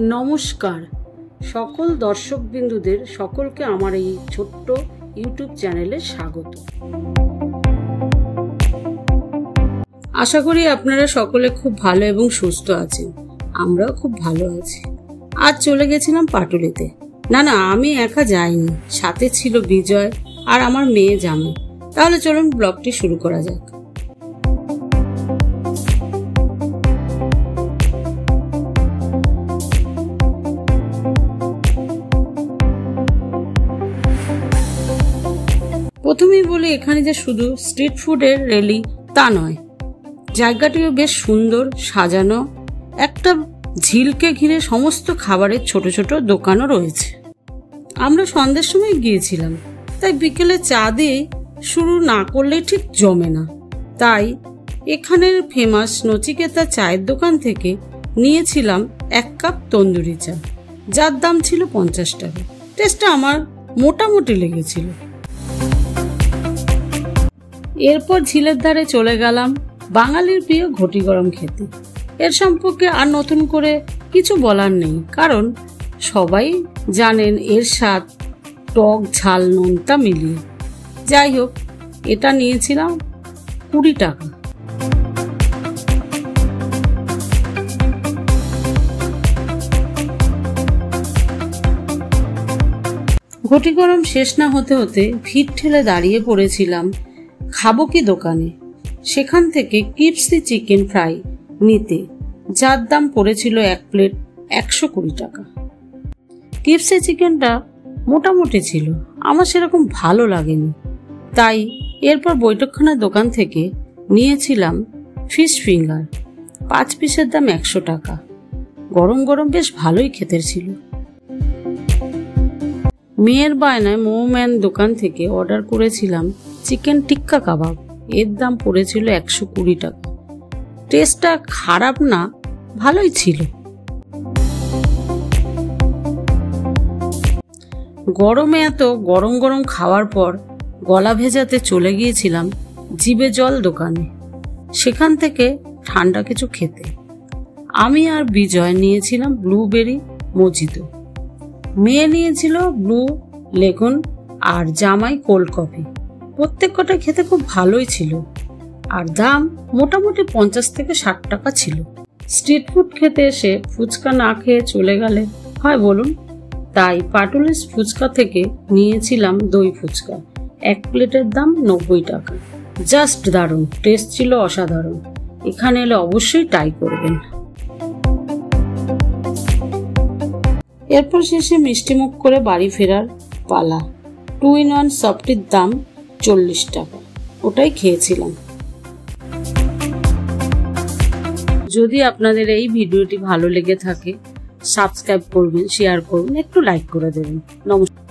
নমস্কার সকল দর্শকবৃন্দুদের সকলকে আমার এই ছোট্ট ইউটিউব চ্যানেলে স্বাগত। আশা করি আপনারা সকলে খুব ভালো এবং সুস্থ আছেন। আমরাও খুব ভালো আছি। আজ চলে গেছিলাম পাটুলিতে। না আমি একা যাইনি, সাথে ছিল বিজয় আর আমার মেয়ে জামাই। তাহলে চলুন ব্লগটি শুরু করা যাক। প্রথমেই বলি, এখানে যে শুধু স্ট্রিট ফুডের র্যালি তা নয়, জায়গাটিও বেশ সুন্দর সাজানো। একটা ঝিলকে ঘিরে সমস্ত খাবারের ছোট ছোট দোকানও রয়েছে। আমরা সন্ধ্যের সময় গিয়েছিলাম, তাই বিকেলে চা দিয়ে শুরু না করলে ঠিক জমে না। তাই এখানের ফেমাস নচিকেতা চায়ের দোকান থেকে নিয়েছিলাম 1 কাপ তন্দুরি চা, যার দাম ছিল 50 টাকা। টেস্টটা আমার মোটামুটি লেগেছিল। এরপর ঝিলের ধারে চলে গেলাম বাঙালির প্রিয় ঘটি গরম খেতে। এর সম্পর্কে আর নতুন করে কিছু বলার নেই, কারণ সবাই জানেন এর স্বাদ টক ঝাল নোনতা মিলিয়ে। যাই হোক, এটা নিয়েছিলাম 20 টাকা। ঘটি গরম শেষ না হতে হতে ভিড় ঠেলে দাঁড়িয়ে পড়েছিলাম খাবো কি দোকানে। সেখান থেকে ক্রিপসি চিকেন ফ্রাই নিতে, যার দাম পড়েছিল 1 প্লেট 120 টাকা। ক্রিপসি চিকেনটা মোটামুটি ছিল, আমার সেরকম ভালো লাগেনি। তাই এরপর বৈঠকখানার দোকান থেকে নিয়েছিলাম ফিশ ফিঙ্গার। 5 পিসের দাম 100 টাকা। গরম গরম বেশ ভালোই খেতে ছিল। মেয়ের বায়নায় মোমোম্যান দোকান থেকে অর্ডার করেছিলাম চিকেন টিক্কা কাবাব। এর দাম পড়েছিল 120 টাকা। টেস্টটা খারাপ না, ভালোই ছিল। গরমে এত গরম গরম খাওয়ার পর গলা ভেজাতে চলে গিয়েছিলাম জিবে জল দোকানে। সেখান থেকে ঠান্ডা কিছু খেতে আমি আর বিজয় নিয়েছিলাম ব্লুবেরি মজিতো। মেয়ে নিয়েছিল ব্লু লেগুন আর জামাই কোল্ড কফি। প্রত্যেক কটা খেতে খুব ভালোই ছিল, আর দাম মোটামুটি 50 থেকে 60 টাকা ছিল। স্ট্রিট ফুড খেতে এসে ফুচকা না খেয়ে চলে গেলে হয় বলুন? তাই পাটুলিস ফুচকা থেকে নিয়েছিলাম দই ফুচকা। 1 প্লেটের দাম 90 টাকা। জাস্ট দারুণ, টেস্ট ছিল অসাধারণ। এখানে এলে অবশ্যই ট্রাই করবেন। এরপর শেষে মিষ্টিমুখ করে বাড়ি ফেরার পালা। 2-in-1 সফটির দাম 40 টাকা। ওটাই খেয়েছিলাম। যদি আপনাদের এই ভিডিওটি ভালো লেগে থাকে, সাবস্ক্রাইব করবেন, শেয়ার করবেন, একটু লাইক করে দেবেন। নমস্কার।